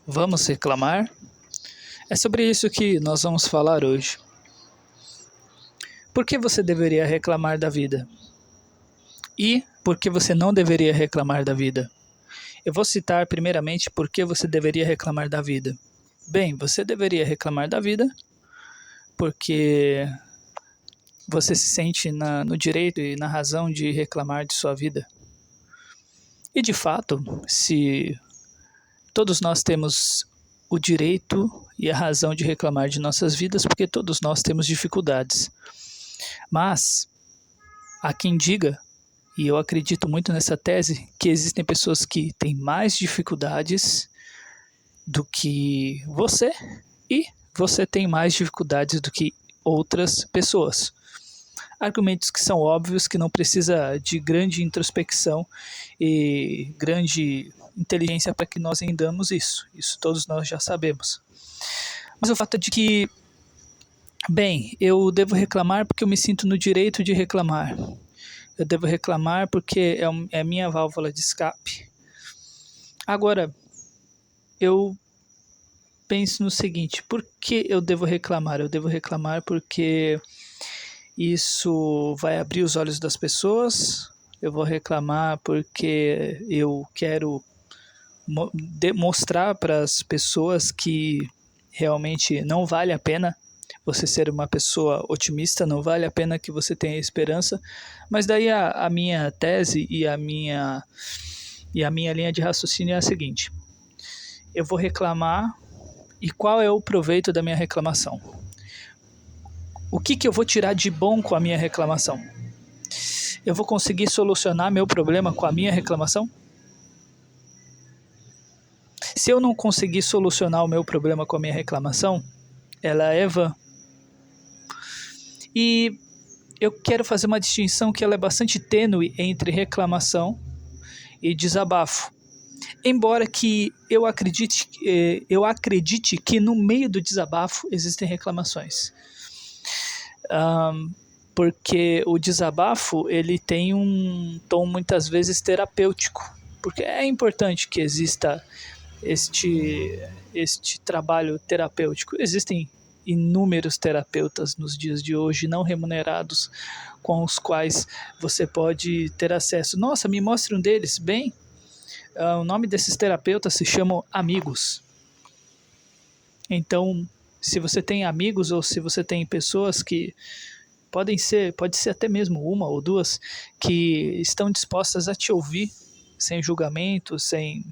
Vamos reclamar? É sobre isso que nós vamos falar hoje. Por que você deveria reclamar da vida? E por que você não deveria reclamar da vida? Eu vou citar primeiramente por que você deveria reclamar da vida. Bem, você deveria reclamar da vida porque você se sente no direito e na razão de reclamar de sua vida. E de fato, se todos nós temos o direito e a razão de reclamar de nossas vidas, porque todos nós temos dificuldades. Mas há quem diga, e eu acredito muito nessa tese, que existem pessoas que têm mais dificuldades do que você e você tem mais dificuldades do que outras pessoas. Argumentos que são óbvios, que não precisa de grande introspecção e grande inteligência para que nós entendamos isso. Isso todos nós já sabemos. Mas o fato é de que, bem, eu devo reclamar porque eu me sinto no direito de reclamar. Eu devo reclamar porque é a minha válvula de escape. Agora, eu penso no seguinte, por que eu devo reclamar? Eu devo reclamar porque isso vai abrir os olhos das pessoas. Eu vou reclamar porque eu quero demonstrar para as pessoas que realmente não vale a pena você ser uma pessoa otimista, não vale a pena que você tenha esperança. Mas daí a minha tese e a minha linha de raciocínio é a seguinte: eu vou reclamar, e qual é o proveito da minha reclamação? O que eu vou tirar de bom com a minha reclamação? Eu vou conseguir solucionar meu problema com a minha reclamação? Se eu não conseguir solucionar o meu problema com a minha reclamação, ela é vã. E eu quero fazer uma distinção que ela é bastante tênue entre reclamação e desabafo. Embora que eu acredite que no meio do desabafo existem reclamações. Porque o desabafo ele tem um tom muitas vezes terapêutico. Porque é importante que exista este trabalho terapêutico. Existem inúmeros terapeutas nos dias de hoje não remunerados com os quais você pode ter acesso. Nossa, me mostre um deles. Bem, o nome desses terapeutas se chamam amigos. Então, se você tem amigos ou se você tem pessoas que pode ser até mesmo uma ou duas que estão dispostas a te ouvir sem julgamento, sem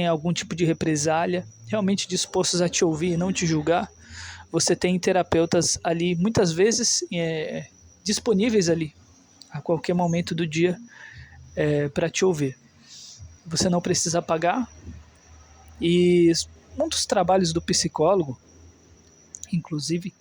algum tipo de represália, realmente dispostos a te ouvir e não te julgar, você tem terapeutas ali, muitas vezes disponíveis ali, a qualquer momento do dia, para te ouvir. Você não precisa pagar. E um dos trabalhos do psicólogo, inclusive,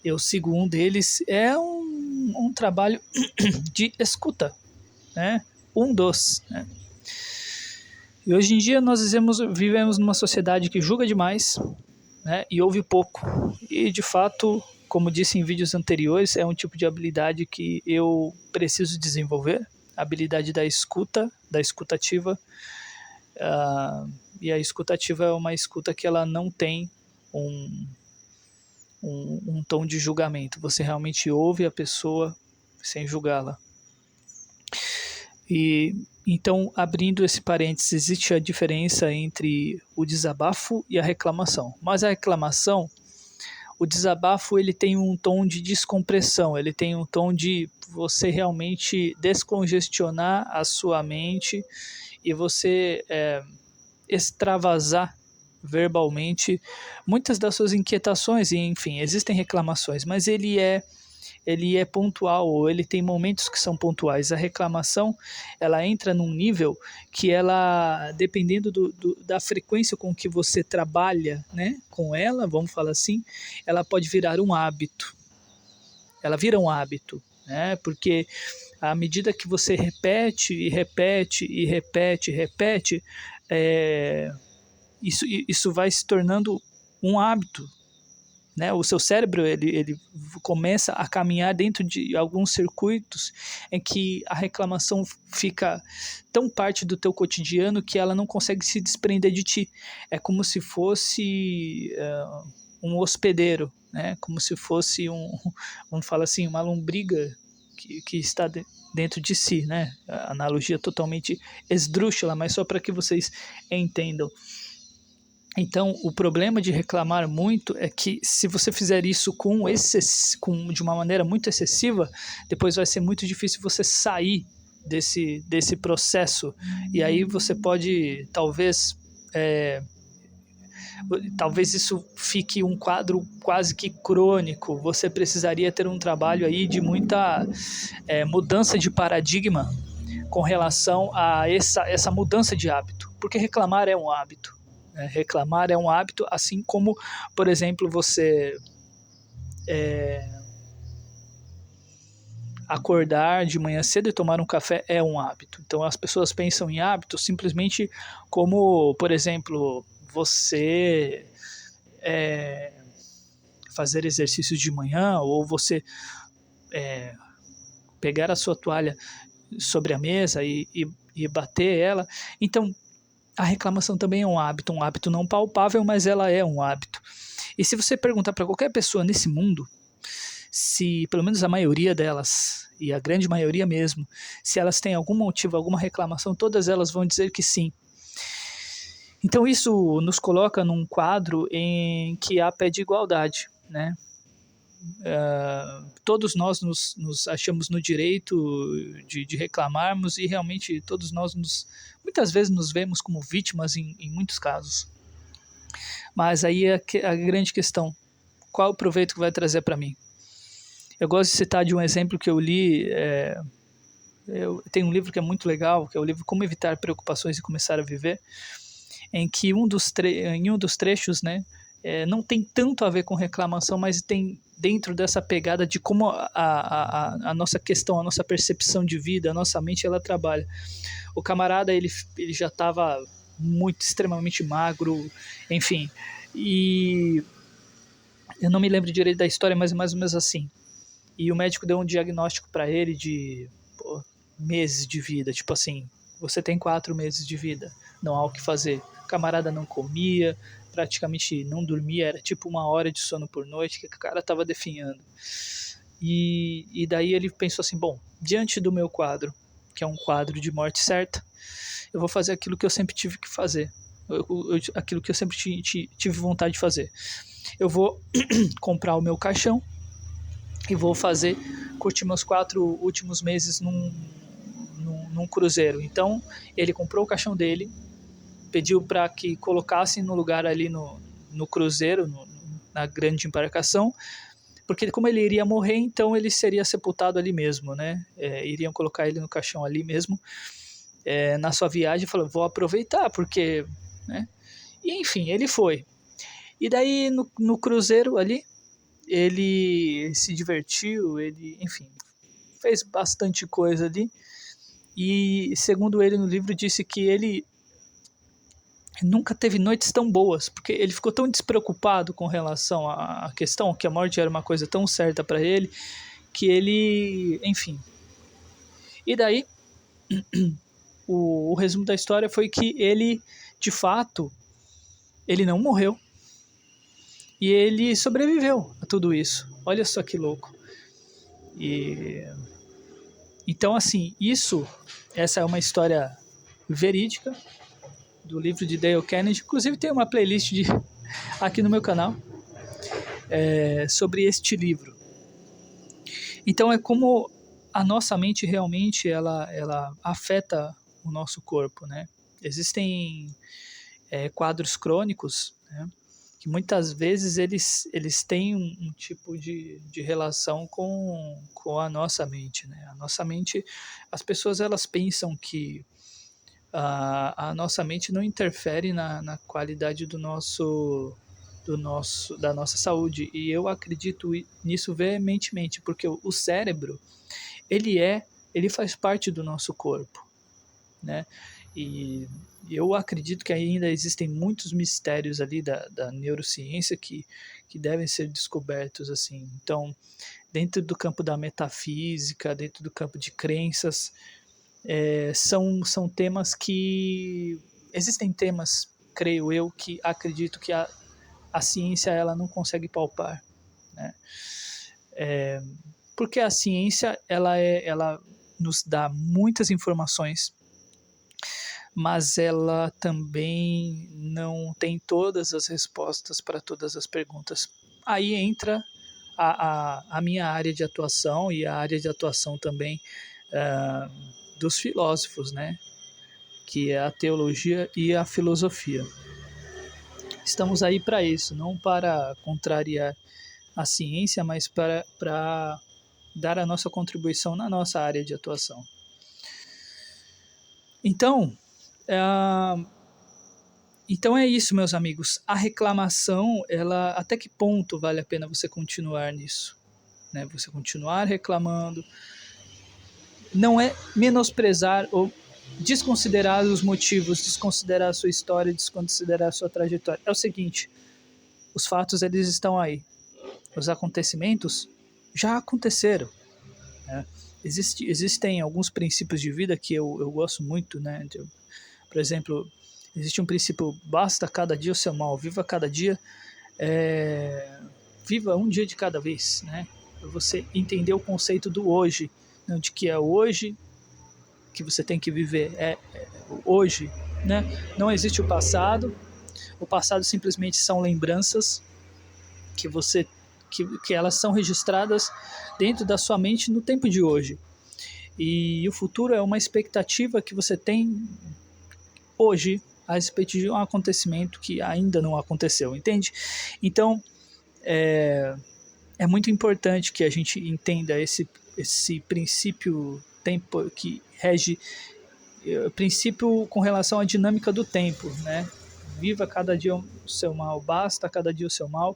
eu sigo um deles, é um trabalho de escuta, né? Né? E hoje em dia nós vivemos numa sociedade que julga demais, né? E ouve pouco. E de fato, como disse em vídeos anteriores, é um tipo de habilidade que eu preciso desenvolver, a habilidade da escuta, da escutativa. E a escutativa é uma escuta que ela não tem um tom de julgamento. Você realmente ouve a pessoa sem julgá-la. E então, abrindo esse parênteses, existe a diferença entre o desabafo e a reclamação. Mas a reclamação, o desabafo, ele tem um tom de descompressão, ele tem um tom de você realmente descongestionar a sua mente e você extravasar verbalmente muitas das suas inquietações. E enfim, existem reclamações, mas ele é pontual, ou ele tem momentos que são pontuais. A reclamação, ela entra num nível que ela, dependendo da frequência com que você trabalha, né, com ela, vamos falar assim, ela pode virar um hábito. Ela vira um hábito, né, porque à medida que você repete e repete e repete e repete, isso vai se tornando um hábito. né? O seu cérebro ele começa a caminhar dentro de alguns circuitos em que a reclamação fica tão parte do teu cotidiano que ela não consegue se desprender de ti. É como se fosse um hospedeiro, né? Como se fosse vamos falar assim, uma lombriga que está dentro de si, né? A analogia totalmente esdrúxula, mas só para que vocês entendam. Então, o problema de reclamar muito é que se você fizer isso de uma maneira muito excessiva, depois vai ser muito difícil você sair desse processo. E aí você pode, talvez isso fique um quadro quase que crônico. Você precisaria ter um trabalho aí de muita mudança de paradigma com relação a essa mudança de hábito. Porque reclamar é um hábito. Reclamar é um hábito, assim como, por exemplo, você acordar de manhã cedo e tomar um café é um hábito. Então as pessoas pensam em hábitos simplesmente como, por exemplo, você fazer exercícios de manhã, ou você pegar a sua toalha sobre a mesa e bater ela. Então, a reclamação também é um hábito não palpável, mas ela é um hábito. E se você perguntar para qualquer pessoa nesse mundo, se pelo menos a maioria delas, e a grande maioria mesmo, se elas têm algum motivo, alguma reclamação, todas elas vão dizer que sim. Então isso nos coloca num quadro em que há pé de igualdade, né? Todos nós nos achamos no direito de reclamarmos, e realmente todos nós muitas vezes nos vemos como vítimas em muitos casos. Mas aí é a grande questão: qual o proveito que vai trazer para mim? Eu gosto de citar de um exemplo que eu li. Tem um livro que é muito legal, que é o livro Como Evitar Preocupações e Começar a Viver, em que em um dos trechos, né, não tem tanto a ver com reclamação, mas tem dentro dessa pegada de como a nossa questão, a nossa percepção de vida, a nossa mente, ela trabalha. O camarada, ele já estava extremamente magro, enfim, e eu não me lembro direito da história, mas é mais ou menos assim. E o médico deu um diagnóstico para ele de meses de vida, tipo assim, você tem 4 meses de vida, não há o que fazer. O camarada não comia, praticamente não dormia, era tipo 1 hora de sono por noite que o cara estava definhando. E daí ele pensou assim, bom, diante do meu quadro, que é um quadro de morte certa, eu vou fazer aquilo que eu sempre tive que fazer, aquilo que eu sempre tive vontade de fazer. Eu vou comprar o meu caixão e vou curtir meus 4 últimos meses num cruzeiro. Então ele comprou o caixão dele, pediu para que colocassem no lugar ali no cruzeiro, na grande embarcação, porque como ele iria morrer, então ele seria sepultado ali mesmo, né? Iriam colocar ele no caixão ali mesmo, na sua viagem. Falou, vou aproveitar, porque, né? E enfim, ele foi. E daí no cruzeiro ali, ele se divertiu, ele, enfim, fez bastante coisa ali. E segundo ele no livro, disse que ele nunca teve noites tão boas, porque ele ficou tão despreocupado com relação à questão, que a morte era uma coisa tão certa para ele, que ele, enfim. E daí, o resumo da história foi que ele, de fato, ele não morreu. E ele sobreviveu a tudo isso. Olha só que louco. Então, assim, essa é uma história verídica do livro de Dale Carnegie. Inclusive tem uma playlist aqui no meu canal sobre este livro. Então é como a nossa mente realmente ela afeta o nosso corpo, né? Existem quadros crônicos, né, que muitas vezes eles têm um tipo de relação com a nossa mente, né? A nossa mente, as pessoas elas pensam que a nossa mente não interfere na qualidade da nossa saúde, e eu acredito nisso veementemente, porque o cérebro ele faz parte do nosso corpo, né? E eu acredito que ainda existem muitos mistérios ali da neurociência que devem ser descobertos, assim. Então, dentro do campo da metafísica, dentro do campo de crenças, são temas que... Existem temas, creio eu, que acredito que a ciência ela não consegue palpar, né? Porque a ciência ela nos dá muitas informações, mas ela também não tem todas as respostas para todas as perguntas. Aí entra a minha área de atuação e a área de atuação também dos filósofos, né? Que é a teologia e a filosofia. Estamos aí para isso, não para contrariar a ciência, mas para dar a nossa contribuição na nossa área de atuação. Então, então é isso, meus amigos. A reclamação, ela, até que ponto vale a pena você continuar nisso? Né? Você continuar reclamando. Não é menosprezar ou desconsiderar os motivos, desconsiderar a sua história, desconsiderar a sua trajetória. É o seguinte, os fatos eles estão aí. Os acontecimentos já aconteceram. Né? Existem alguns princípios de vida que eu gosto muito, né? Por exemplo, existe um princípio: basta cada dia o seu mal, viva cada dia, viva um dia de cada vez, né? Você entender o conceito do hoje, né? De que é hoje que você tem que viver, hoje, né? Não existe o passado simplesmente são lembranças que você que elas são registradas dentro da sua mente no tempo de hoje. E o futuro é uma expectativa que você tem hoje a respeito de um acontecimento que ainda não aconteceu, entende? Então, é muito importante que a gente entenda esse princípio tempo que rege, princípio com relação à dinâmica do tempo, né? Viva cada dia o seu mal, basta cada dia o seu mal.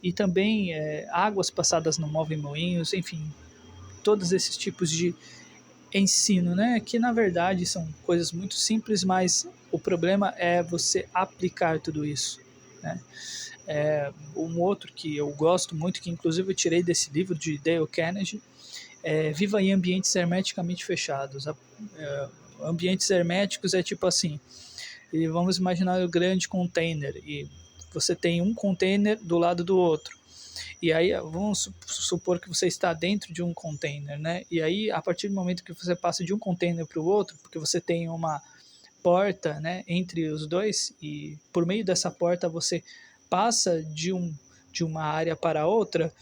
E também águas passadas não movem moinhos, enfim, todos esses tipos de ensino, né? Que na verdade são coisas muito simples, mas o problema é você aplicar tudo isso, né? Um outro que eu gosto muito, que inclusive eu tirei desse livro de Dale Carnegie, Viva em ambientes hermeticamente fechados. Ambientes herméticos é tipo assim, e vamos imaginar um grande container e você tem um container do lado do outro. E aí vamos supor que você está dentro de um container, né? E aí a partir do momento que você passa de um container para o outro, porque você tem uma porta, né, entre os dois, e por meio dessa porta você passa de uma área para outra,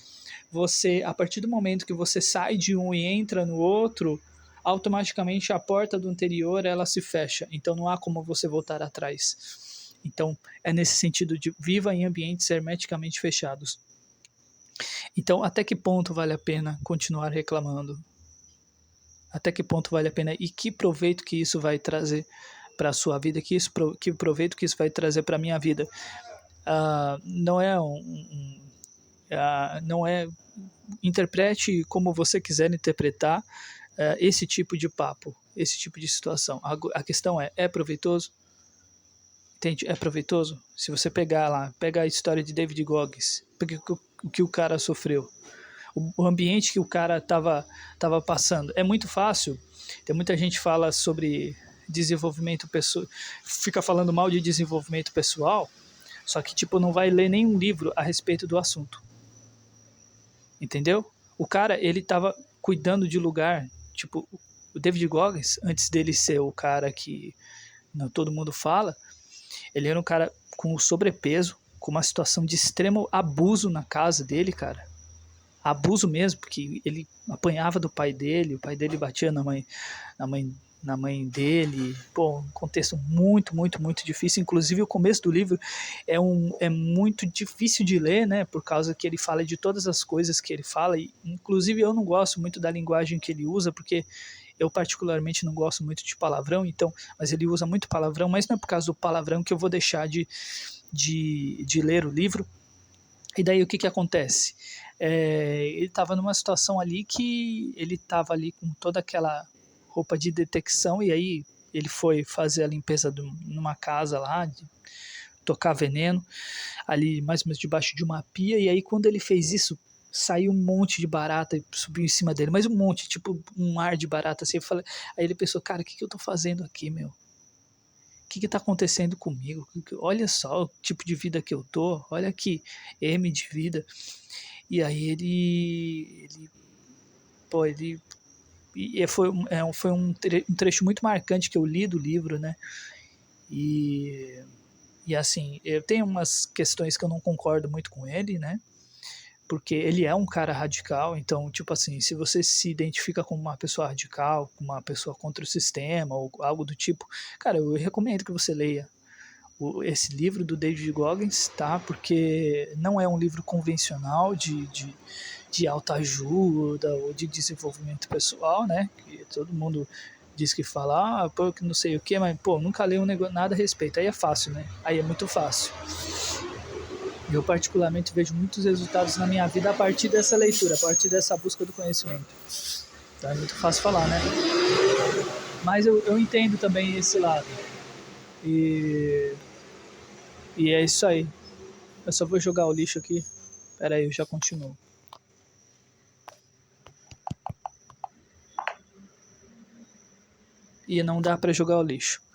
você, a partir do momento que você sai de um e entra no outro, automaticamente a porta do anterior ela se fecha, então não há como você voltar atrás. Então é nesse sentido de viva em ambientes hermeticamente fechados. Então, até que ponto vale a pena continuar reclamando? Até que ponto vale a pena e que proveito que isso vai trazer para a sua vida? Que proveito que isso vai trazer para a minha vida? Não é não é... Interprete como você quiser interpretar esse tipo de papo, esse tipo de situação. A questão é proveitoso? Entende? É proveitoso? Se você pega a história de David Goggins, o que o cara sofreu, o ambiente que o cara estava passando. É muito fácil. Tem muita gente que fala sobre desenvolvimento pessoal, fica falando mal de desenvolvimento pessoal, só que tipo não vai ler nenhum livro a respeito do assunto. Entendeu? O cara, ele estava cuidando de lugar, tipo, o David Goggins, antes dele ser o cara que não todo mundo fala, ele era um cara com sobrepeso, com uma situação de extremo abuso na casa dele, cara. Abuso mesmo, porque ele apanhava do pai dele, o pai dele batia na mãe dele. Pô, um contexto muito, muito, muito difícil. Inclusive o começo do livro é muito difícil de ler, né? Por causa que ele fala de todas as coisas que ele fala. E, inclusive eu não gosto muito da linguagem que ele usa, porque eu particularmente não gosto muito de palavrão, então, mas ele usa muito palavrão, mas não é por causa do palavrão que eu vou deixar de ler o livro. E daí o que acontece? Ele estava numa situação ali que ele estava ali com toda aquela roupa de detecção, e aí ele foi fazer a limpeza numa casa lá, de tocar veneno, ali mais ou menos debaixo de uma pia, e aí quando ele fez isso, saiu um monte de barata e subiu em cima dele, mas um monte, tipo um mar de barata assim. Aí ele pensou, cara, o que eu tô fazendo aqui, meu? O que tá acontecendo comigo? Olha só o tipo de vida que eu tô, olha aqui, M de vida. E aí ele e foi um trecho muito marcante que eu li do livro, né? E assim, eu tenho umas questões que eu não concordo muito com ele, né? Porque ele é um cara radical, então, tipo assim, se você se identifica como uma pessoa radical, como uma pessoa contra o sistema ou algo do tipo, cara, eu recomendo que você leia esse livro do David Goggins, tá? Porque não é um livro convencional de autoajuda ou de desenvolvimento pessoal, né? Que todo mundo diz que fala, pô, que não sei o que, mas, pô, nunca leu nada a respeito. Aí é fácil, né? Aí é muito fácil. Eu, particularmente, vejo muitos resultados na minha vida a partir dessa leitura, a partir dessa busca do conhecimento. Então é muito fácil falar, né? Mas eu entendo também esse lado. E é isso aí. Eu só vou jogar o lixo aqui. Pera aí, eu já continuo. E não dá pra jogar o lixo.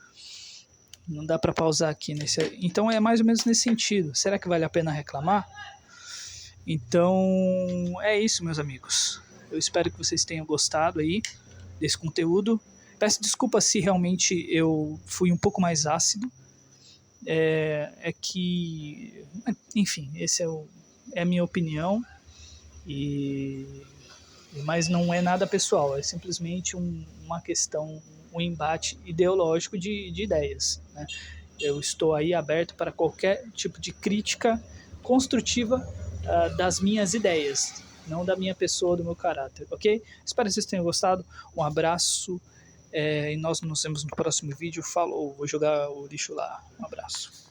Não dá pra pausar aqui nesse. Então é mais ou menos nesse sentido. Será que vale a pena reclamar? Então é isso, meus amigos. Eu espero que vocês tenham gostado aí desse conteúdo. Peço desculpa se realmente eu fui um pouco mais ácido. Que, enfim, é a minha opinião. Mas não é nada pessoal, é simplesmente uma questão, um embate ideológico de ideias, né? Eu estou aí aberto para qualquer tipo de crítica construtiva das minhas ideias, não da minha pessoa, do meu caráter, ok? Espero que vocês tenham gostado, um abraço, e nós nos vemos no próximo vídeo. Falou, vou jogar o lixo lá, um abraço.